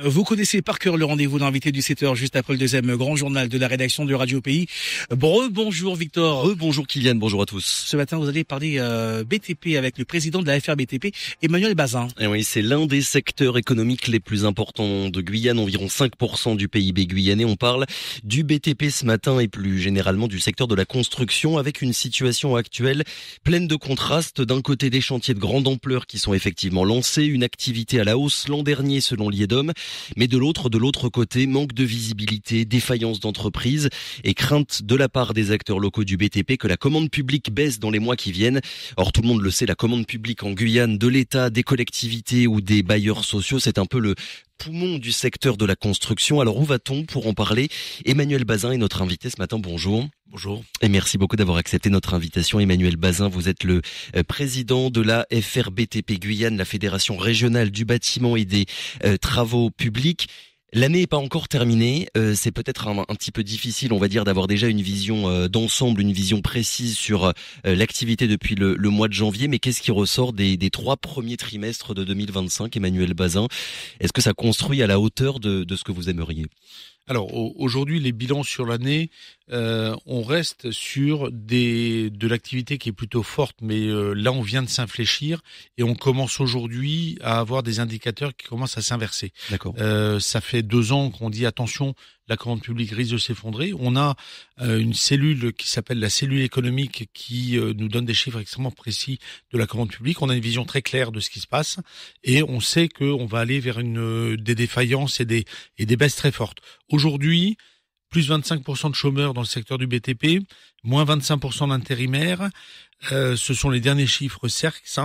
Vous connaissez par cœur le rendez-vous d'invité du 7h juste après le deuxième grand journal de la rédaction de Radio Pays. Bonjour Victor. Bonjour Kylian, bonjour à tous. Ce matin, vous allez parler BTP avec le président de la FRBTP, Emmanuel Bazin. Et oui, c'est l'un des secteurs économiques les plus importants de Guyane, environ 5% du PIB guyanais. On parle du BTP ce matin et plus généralement du secteur de la construction avec une situation actuelle pleine de contrastes. D'un côté, des chantiers de grande ampleur qui sont effectivement lancés, une activité à la hausse l'an dernier selon l'IEDOM. Mais de l'autre côté, manque de visibilité, défaillance d'entreprise et crainte de la part des acteurs locaux du BTP que la commande publique baisse dans les mois qui viennent. Or, tout le monde le sait, la commande publique en Guyane, de l'État, des collectivités ou des bailleurs sociaux, c'est un peu le poumon du secteur de la construction. Alors, où va-t-on pour en parler? Emmanuel Bazin est notre invité ce matin. Bonjour. Bonjour. Et merci beaucoup d'avoir accepté notre invitation. Emmanuel Bazin, vous êtes le président de la FRBTP Guyane, la Fédération régionale du bâtiment et des travaux publics. L'année n'est pas encore terminée, c'est peut-être un petit peu difficile, on va dire, d'avoir déjà une vision d'ensemble, une vision précise sur l'activité depuis le mois de janvier. Mais qu'est-ce qui ressort des 3 premiers trimestres de 2025, Emmanuel Bazin? Est-ce que ça construit à la hauteur de ce que vous aimeriez? Alors aujourd'hui, les bilans sur l'année, on reste sur de l'activité qui est plutôt forte, mais là on vient de s'infléchir et on commence aujourd'hui à avoir des indicateurs qui commencent à s'inverser. D'accord. Ça fait 2 ans qu'on dit attention, la commande publique risque de s'effondrer. On a une cellule qui s'appelle la cellule économique qui nous donne des chiffres extrêmement précis de la commande publique. On a une vision très claire de ce qui se passe et on sait qu'on va aller vers des défaillances et des baisses très fortes. Aujourd'hui, plus 25% de chômeurs dans le secteur du BTP, moins 25% d'intérimaires. Ce sont les derniers chiffres CERCS,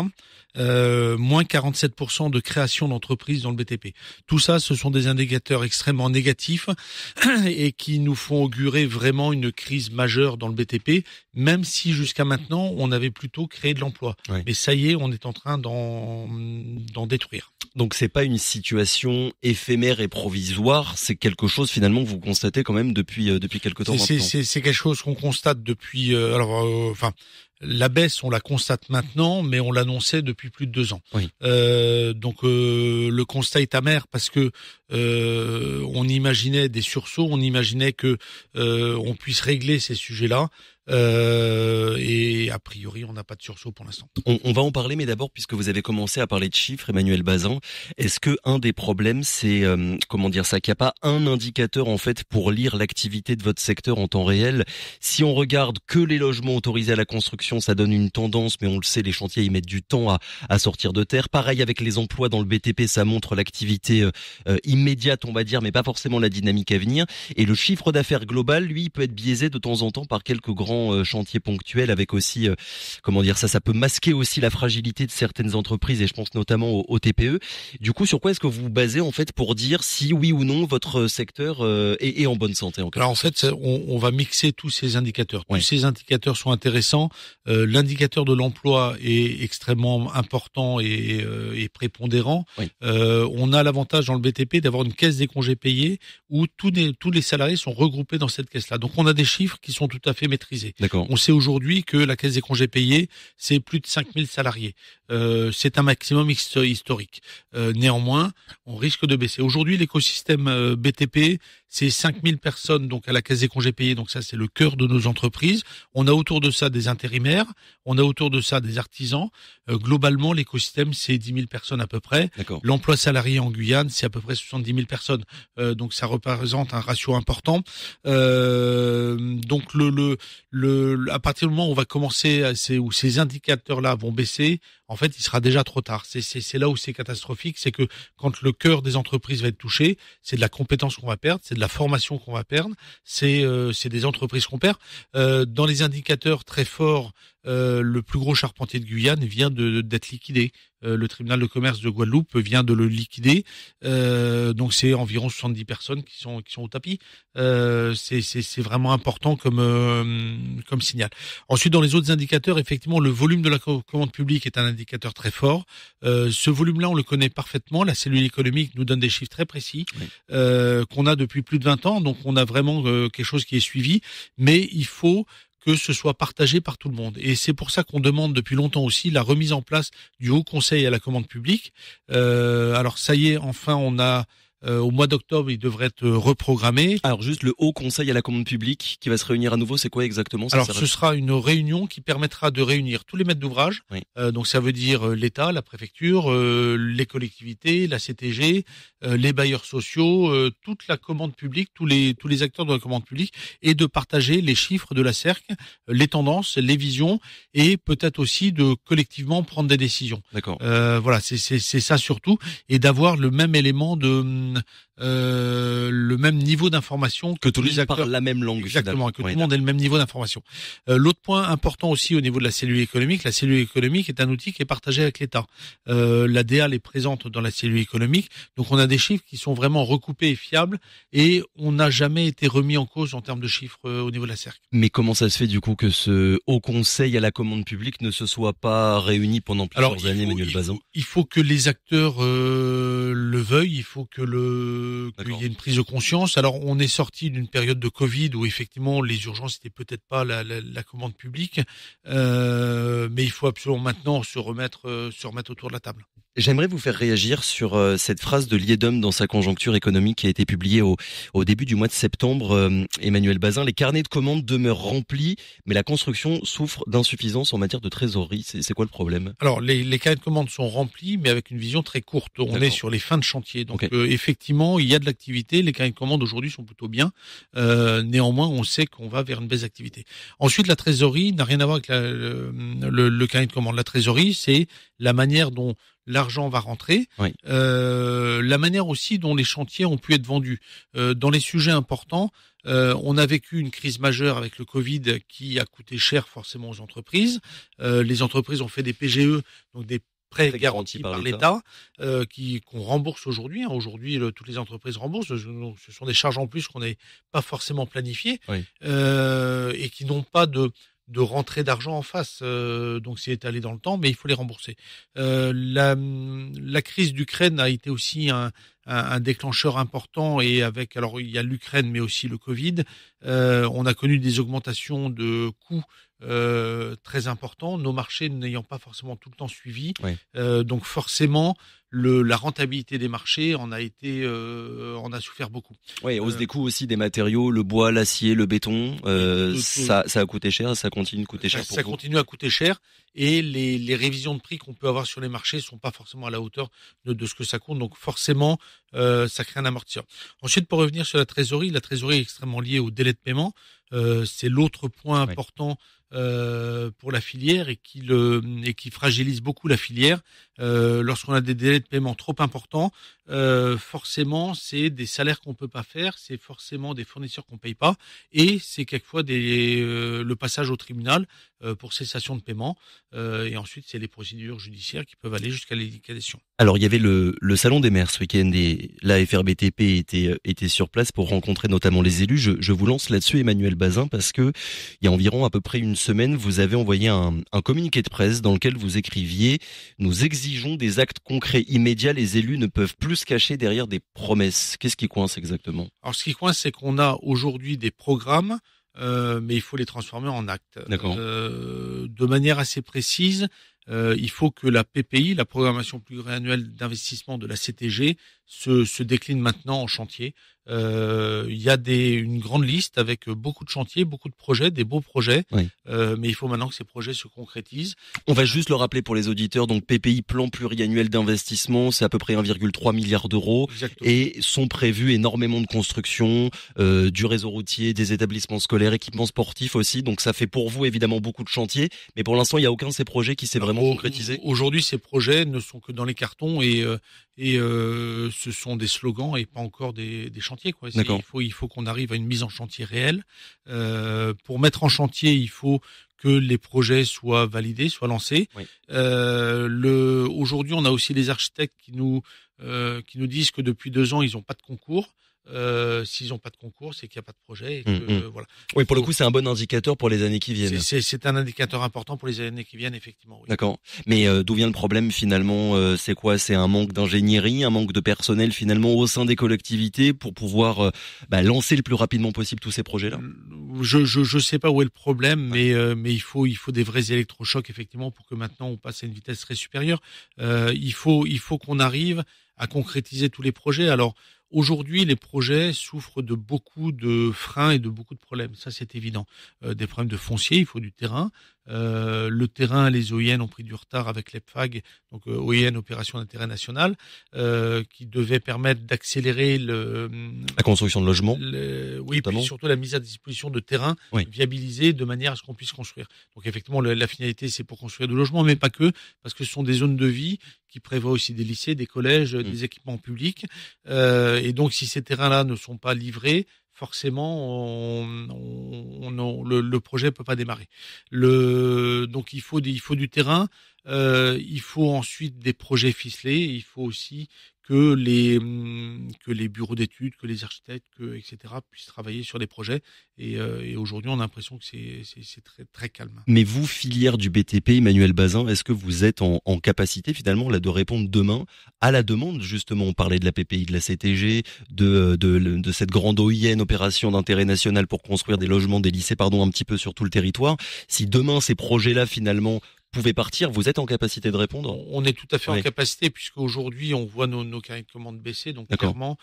moins 47% de création d'entreprises dans le BTP. Tout ça, ce sont des indicateurs extrêmement négatifs et qui nous font augurer vraiment une crise majeure dans le BTP, même si jusqu'à maintenant, on avait plutôt créé de l'emploi. Oui. Mais ça y est, on est en train d'en détruire. Donc c'est pas une situation éphémère et provisoire, c'est quelque chose finalement que vous constatez quand même depuis quelque temps maintenant. C'est quelque chose qu'on constate depuis la baisse, on la constate maintenant, mais on l'annonçait depuis plus de 2 ans. Oui. Donc le constat est amer parce que on imaginait des sursauts, on imaginait que on puisse régler ces sujets-là. Et a priori, on n'a pas de sursaut pour l'instant. On va en parler, mais d'abord, puisque vous avez commencé à parler de chiffres, Emmanuel Bazin, est-ce que un des problèmes, c'est qu'il n'y a pas un indicateur en fait pour lire l'activité de votre secteur en temps réel? Si on regarde que les logements autorisés à la construction, ça donne une tendance, mais on le sait, les chantiers ils mettent du temps à sortir de terre. Pareil avec les emplois dans le BTP, ça montre l'activité immédiate, on va dire, mais pas forcément la dynamique à venir. Et le chiffre d'affaires global, lui, il peut être biaisé de temps en temps par quelques grands chantiers ponctuels avec aussi, ça peut masquer aussi la fragilité de certaines entreprises et je pense notamment aux TPE. Du coup, sur quoi est-ce que vous vous basez en fait pour dire si oui ou non votre secteur est en bonne santé? Alors en fait, on va mixer tous ces indicateurs. Ouais. Tous ces indicateurs sont intéressants. L'indicateur de l'emploi est extrêmement important et prépondérant. Oui. On a l'avantage dans le BTP d'avoir une caisse des congés payés où tous les salariés sont regroupés dans cette caisse-là. Donc on a des chiffres qui sont tout à fait maîtrisés. D'accord. On sait aujourd'hui que la caisse des congés payés, c'est plus de 5000 salariés. C'est un maximum historique. Néanmoins, on risque de baisser. Aujourd'hui, l'écosystème BTP, c'est 5000 personnes donc à la caisse des congés payés. Donc ça, c'est le cœur de nos entreprises. On a autour de ça des intérimaires. On a autour de ça des artisans. Globalement, l'écosystème, c'est 10 000 personnes à peu près. D'accord. L'emploi salarié en Guyane, c'est à peu près 70 000 personnes. Donc ça représente un ratio important. Donc à partir du moment où on va commencer, où ces indicateurs-là vont baisser, en fait, il sera déjà trop tard. C'est là où c'est catastrophique, c'est que quand le cœur des entreprises va être touché, c'est de la compétence qu'on va perdre, c'est de la formation qu'on va perdre, c'est des entreprises qu'on perd. Dans les indicateurs très forts, le plus gros charpentier de Guyane vient d'être liquidé. Le tribunal de commerce de Guadeloupe vient de le liquider. Donc c'est environ 70 personnes qui sont au tapis. C'est vraiment important comme signal. Ensuite, dans les autres indicateurs, effectivement, le volume de la commande publique est un indicateur très fort. Ce volume-là, on le connaît parfaitement. La cellule économique nous donne des chiffres très précis, oui, qu'on a depuis plus de 20 ans. Donc on a vraiment quelque chose qui est suivi. Mais il faut que ce soit partagé par tout le monde. Et c'est pour ça qu'on demande depuis longtemps aussi la remise en place du Haut Conseil à la commande publique. Alors ça y est, enfin on a Au mois d'octobre, il devrait être reprogrammé. Alors juste le Haut Conseil à la commande publique qui va se réunir à nouveau, c'est quoi exactement? Alors ce sera une réunion qui permettra de réunir tous les maîtres d'ouvrage. Oui. Donc ça veut dire l'État, la préfecture, les collectivités, la CTG, les bailleurs sociaux, toute la commande publique, tous les acteurs de la commande publique, et de partager les chiffres de la CERC, les tendances, les visions, et peut-être aussi de collectivement prendre des décisions. D'accord. Voilà, c'est ça surtout, et d'avoir le même élément le même niveau d'information Que tous les les acteurs parlent la même langue. Exactement, que Oui, tout le monde ait le même niveau d'information. L'autre point important aussi au niveau de la cellule économique est un outil qui est partagé avec l'État. La DEAL est présente dans la cellule économique, donc on a des chiffres qui sont vraiment recoupés et fiables, et on n'a jamais été remis en cause en termes de chiffres au niveau de la CERC. Mais comment ça se fait du coup que ce Haut Conseil à la commande publique ne se soit pas réuni pendant plusieurs années, Emmanuel Bazin? Il faut que les acteurs le veuillent, il faut que qu'il y ait une prise de conscience. Alors on est sorti d'une période de Covid où effectivement les urgences n'étaient peut-être pas la commande publique, mais il faut absolument maintenant se remettre autour de la table. J'aimerais vous faire réagir sur cette phrase de Liedum dans sa conjoncture économique qui a été publiée au début du mois de septembre. Emmanuel Bazin, les carnets de commandes demeurent remplis, mais la construction souffre d'insuffisance en matière de trésorerie. C'est quoi le problème? Alors les carnets de commandes sont remplis, mais avec une vision très courte. On est sur les fins de chantier, donc effectivement il y a de l'activité. Les carnets de commandes aujourd'hui sont plutôt bien. Néanmoins, on sait qu'on va vers une baisse d'activité. Ensuite, la trésorerie n'a rien à voir avec le carnet de commandes. La trésorerie, c'est la manière dont l'argent va rentrer, oui. La manière aussi dont les chantiers ont pu être vendus. Dans les sujets importants, on a vécu une crise majeure avec le Covid qui a coûté cher forcément aux entreprises. Les entreprises ont fait des PGE, donc des prêts garantis par l'État, qu'on rembourse aujourd'hui. Aujourd'hui, toutes les entreprises remboursent. Ce sont des charges en plus qu'on n'avait pas forcément planifiées, oui. Et qui n'ont pas de rentrée d'argent en face, donc c'est étalé dans le temps, mais il faut les rembourser. La crise d'Ukraine a été aussi un déclencheur important, et alors il y a l'Ukraine mais aussi le Covid, on a connu des augmentations de coûts très importants, nos marchés n'ayant pas forcément tout le temps suivi, oui. Donc forcément la rentabilité des marchés en a souffert beaucoup. Oui, hausse des coûts aussi des matériaux, le bois, l'acier, le béton, ça a coûté cher, ça continue de coûter cher pour vous. Ça continue à coûter cher, et les révisions de prix qu'on peut avoir sur les marchés sont pas forcément à la hauteur de ce que ça coûte, donc forcément ça crée un amortisseur. Ensuite, pour revenir sur la trésorerie est extrêmement liée au délai de paiement. C'est l'autre point important pour la filière, et qui fragilise beaucoup la filière. Lorsqu'on a des délais de paiement trop importants, forcément c'est des salaires qu'on peut pas faire, c'est forcément des fournisseurs qu'on paye pas, et c'est quelquefois le passage au tribunal pour cessation de paiement, et ensuite c'est les procédures judiciaires qui peuvent aller jusqu'à l'édiction. Alors il y avait le salon des maires ce week-end, et la FRBTP était sur place pour rencontrer notamment les élus. Je vous lance là-dessus, Emmanuel Bazin, parce que il y a environ à peu près une semaine, vous avez envoyé un communiqué de presse dans lequel vous écriviez: nous exigeons des actes concrets immédiats, les élus ne peuvent plus se cacher derrière des promesses. Qu'est-ce qui coince exactement? Alors ce qui coince, c'est qu'on a aujourd'hui des programmes, mais il faut les transformer en actes. D'accord. De manière assez précise, il faut que la PPI, la programmation pluriannuelle d'investissement de la CTG, se décline maintenant en chantier. Il y a une grande liste avec beaucoup de chantiers, beaucoup de projets, des beaux projets, oui. Mais il faut maintenant que ces projets se concrétisent. On va juste le rappeler pour les auditeurs, donc PPI, plan pluriannuel d'investissement, c'est à peu près 1,3 milliard d'euros. Exactement. Et sont prévus énormément de constructions, du réseau routier, des établissements scolaires, équipements sportifs aussi, donc ça fait pour vous évidemment beaucoup de chantiers, mais pour l'instant il n'y a aucun de ces projets qui s'est vraiment concrétisé. Aujourd'hui, ces projets ne sont que dans les cartons, et ce sont des slogans et pas encore des chantiers, quoi. Il faut qu'on arrive à une mise en chantier réelle. Pour mettre en chantier, il faut que les projets soient validés, soient lancés. Oui. Aujourd'hui, on a aussi des architectes qui nous disent que depuis 2 ans, ils n'ont pas de concours. S'ils n'ont pas de concours, c'est qu'il n'y a pas de projet. Et que, voilà. Oui, pour le coup, c'est un bon indicateur pour les années qui viennent. C'est un indicateur important pour les années qui viennent, effectivement. Oui. D'accord. Mais d'où vient le problème finalement? C'est quoi? C'est un manque d'ingénierie, un manque de personnel finalement au sein des collectivités pour pouvoir lancer le plus rapidement possible tous ces projets-là? Je sais pas où est le problème, mais il faut des vrais électrochocs effectivement pour que maintenant on passe à une vitesse très supérieure. Il faut qu'on arrive à concrétiser tous les projets. Alors Aujourd'hui, les projets souffrent de beaucoup de freins et de beaucoup de problèmes. Ça, c'est évident. Des problèmes de foncier, il faut du terrain. Le terrain, les OIN ont pris du retard avec l'EPFAG, donc OIN, Opération d'intérêt national, qui devait permettre d'accélérer La construction de logements. Oui, puis surtout la mise à disposition de terrains viabilisés de manière à ce qu'on puisse construire. Donc effectivement, la finalité, c'est pour construire de logements, mais pas que, parce que ce sont des zones de vie qui prévoient aussi des lycées, des collèges, des équipements publics. Et donc, si ces terrains-là ne sont pas livrés, forcément, le projet peut pas démarrer. Donc, il faut du terrain. Il faut ensuite des projets ficelés. Il faut aussi que les bureaux d'études, que les architectes, etc. puissent travailler sur des projets. Et aujourd'hui, on a l'impression que c'est très très calme. Mais vous, filière du BTP, Emmanuel Bazin, est-ce que vous êtes en capacité finalement là de répondre demain à la demande? Justement, on parlait de la PPI, de la CTG, de cette grande OIN, opération d'intérêt national pour construire des logements, des lycées, un petit peu sur tout le territoire. Si demain ces projets-là finalement pouvaient partir, vous êtes en capacité de répondre? On est tout à fait en capacité, puisque aujourd'hui on voit nos carnets de commandes baisser, donc clairement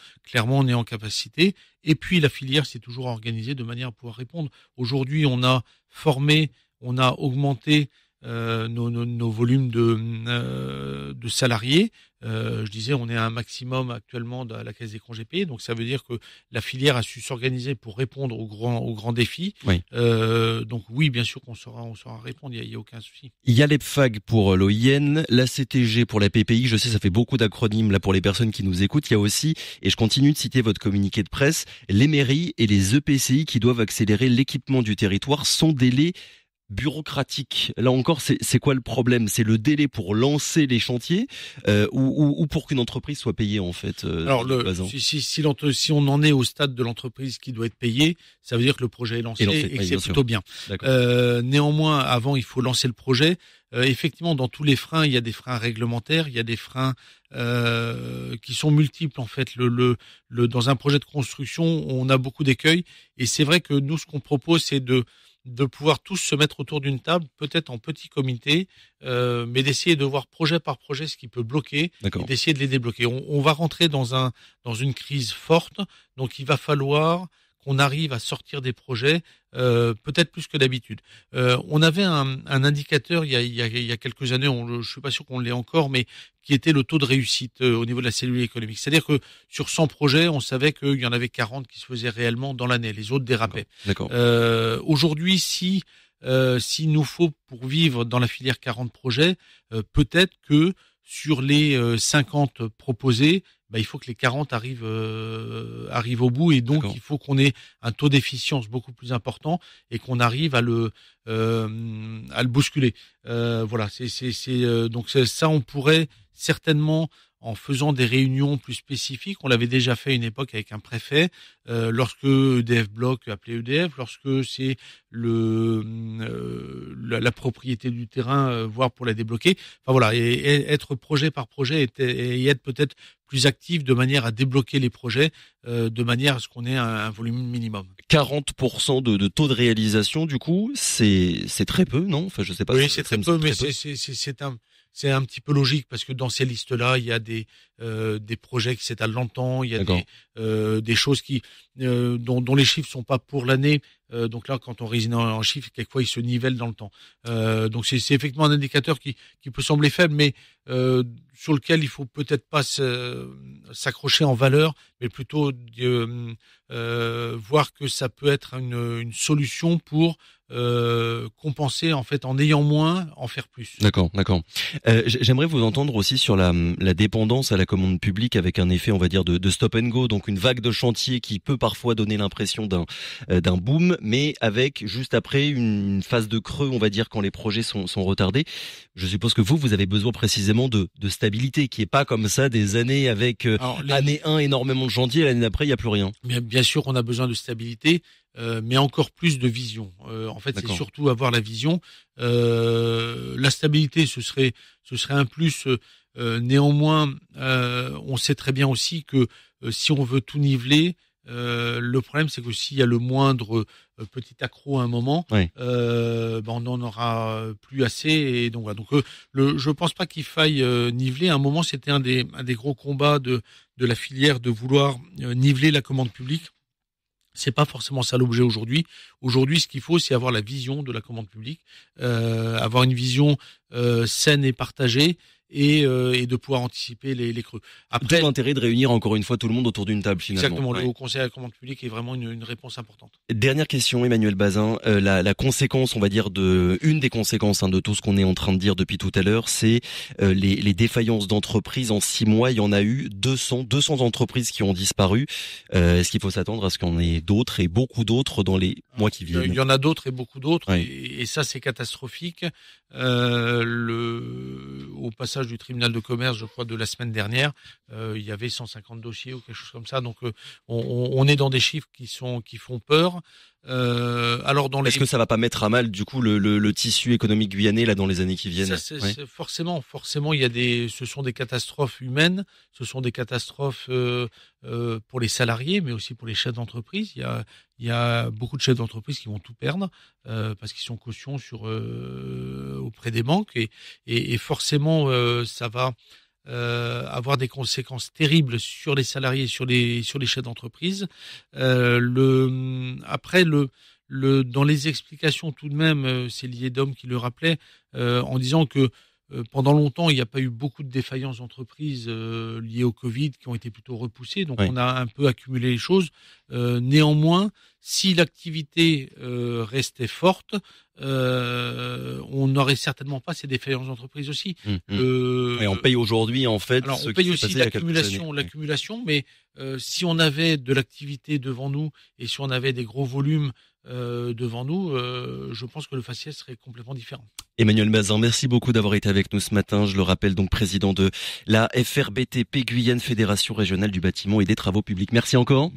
on est en capacité. Et puis la filière s'est toujours organisée de manière à pouvoir répondre. Aujourd'hui, on a formé, on a augmenté nos volumes de salariés. Je disais, on est à un maximum actuellement à la Caisse des congés payés, donc ça veut dire que la filière a su s'organiser pour répondre aux grands défis. Donc oui, bien sûr qu'on saura répondre, il y a aucun souci. Il y a l'EPFAG pour l'OIN, la CTG pour la PPI. Je sais, ça fait beaucoup d'acronymes là pour les personnes qui nous écoutent. Il y a aussi, et je continue de citer votre communiqué de presse, les mairies et les EPCI qui doivent accélérer l'équipement du territoire sans délai bureaucratique. Là encore, c'est quoi le problème? C'est le délai pour lancer les chantiers ou pour qu'une entreprise soit payée en fait? Alors si on en est au stade de l'entreprise qui doit être payée, ça veut dire que le projet est lancé et que c'est plutôt bien. Néanmoins, avant, il faut lancer le projet. Effectivement, dans tous les freins, il y a des freins réglementaires, il y a des freins qui sont multiples en fait. Dans un projet de construction, on a beaucoup d'écueils et c'est vrai que nous, ce qu'on propose, c'est de pouvoir tous se mettre autour d'une table, peut-être en petit comité, mais d'essayer de voir projet par projet ce qui peut bloquer et d'essayer de les débloquer. On va rentrer dans une crise forte, donc il va falloir qu'on arrive à sortir des projets peut-être plus que d'habitude. On avait un indicateur il y a quelques années, je suis pas sûr qu'on l'ait encore, mais qui était le taux de réussite au niveau de la cellule économique. C'est-à-dire que sur 100 projets, on savait qu'il y en avait 40 qui se faisaient réellement dans l'année. Les autres dérapaient. Aujourd'hui, si nous faut pour vivre dans la filière 40 projets, peut-être que sur les 50 proposés, il faut que les 40 arrivent au bout et donc il faut qu'on ait un taux d'efficience beaucoup plus important et qu'on arrive à le bousculer. Voilà, donc ça on pourrait certainement, en faisant des réunions plus spécifiques, on l'avait déjà fait à une époque avec un préfet, lorsque EDF Bloc appelait EDF, lorsque c'est la propriété du terrain, voire pour la débloquer. Enfin voilà, et être projet par projet et être peut-être plus actif de manière à débloquer les projets, de manière à ce qu'on ait un volume minimum. 40% de taux de réalisation, du coup, c'est très peu, non? Enfin, je sais pas. Oui, c'est très peu, mais c'est un petit peu logique parce que dans ces listes-là, il y a des projets qui s'étalent longtemps, il y a des choses dont les chiffres sont pas pour l'année. Donc là, quand on résume en chiffres, quelquefois ils se nivellent dans le temps. Donc c'est effectivement un indicateur qui peut sembler faible, mais sur lequel il faut peut-être pas s'accrocher en valeur, mais plutôt voir que ça peut être une solution pour compenser en fait, en ayant moins, en faire plus. D'accord. J'aimerais vous entendre aussi sur la dépendance à la commande publique avec un effet, on va dire, de stop and go, donc une vague de chantier qui peut parfois donner l'impression d'un boom, mais avec juste après une phase de creux, on va dire, quand les projets sont retardés. Je suppose que vous avez besoin précisément de stabilité, qui est pas comme ça des années avec année 1 énormément de chantiers, l'année d'après il y a plus rien. Bien sûr qu'on a besoin de stabilité. Mais encore plus de vision. En fait, c'est surtout avoir la vision. La stabilité, ce serait un plus. Néanmoins, on sait très bien aussi que si on veut tout niveler, Le problème, c'est que s'il y a le moindre petit accroc à un moment, Oui. on n'en aura plus assez. Et donc, voilà. Donc, je pense pas qu'il faille niveler. À un moment, c'était un des gros combats de la filière de vouloir niveler la commande publique. C'est pas forcément ça l'objet aujourd'hui. Aujourd'hui, ce qu'il faut, c'est avoir la vision de la commande publique, avoir une vision saine et partagée, et de pouvoir anticiper les creux. Après, l'intérêt de réunir encore une fois tout le monde autour d'une table finalement. Exactement, Ouais. le Haut Conseil à la commande publique est vraiment une réponse importante. Dernière question, Emmanuel Bazin. La conséquence, on va dire, une des conséquences de tout ce qu'on est en train de dire depuis tout à l'heure, c'est les défaillances d'entreprises. En 6 mois, il y en a eu 200 entreprises qui ont disparu. Est-ce qu'il faut s'attendre à ce qu'on ait d'autres et beaucoup d'autres dans les mois qui viennent? Il y en a d'autres et beaucoup d'autres, Ouais. et ça c'est catastrophique. Au passage du tribunal de commerce, je crois, de la semaine dernière, il y avait 150 dossiers ou quelque chose comme ça. Donc on est dans des chiffres qui font peur. Alors Est-ce que ça va pas mettre à mal du coup le tissu économique guyanais là dans les années qui viennent? c'est forcément, ce sont des catastrophes humaines, ce sont des catastrophes pour les salariés, mais aussi pour les chefs d'entreprise. Il y a beaucoup de chefs d'entreprise qui vont tout perdre parce qu'ils sont cautions auprès des banques, et forcément ça va avoir des conséquences terribles sur les salariés, sur les chefs d'entreprise. Après dans les explications tout de même, c'est Liedom qui le rappelait en disant que pendant longtemps, il n'y a pas eu beaucoup de défaillances d'entreprises liées au Covid qui ont été plutôt repoussées. Donc, Oui. on a un peu accumulé les choses. Néanmoins, si l'activité restait forte, on n'aurait certainement pas ces défaillances d'entreprises aussi. Et on paye aujourd'hui en fait. Alors, ce on qui paye s'est aussi passé il y a quelques années. l'accumulation, mais si on avait de l'activité devant nous et si on avait des gros volumes devant nous, je pense que le faciès serait complètement différent. Emmanuel Bazin, merci beaucoup d'avoir été avec nous ce matin. Je le rappelle, donc président de la FRBTP Guyane, Fédération régionale du bâtiment et des travaux publics. Merci encore.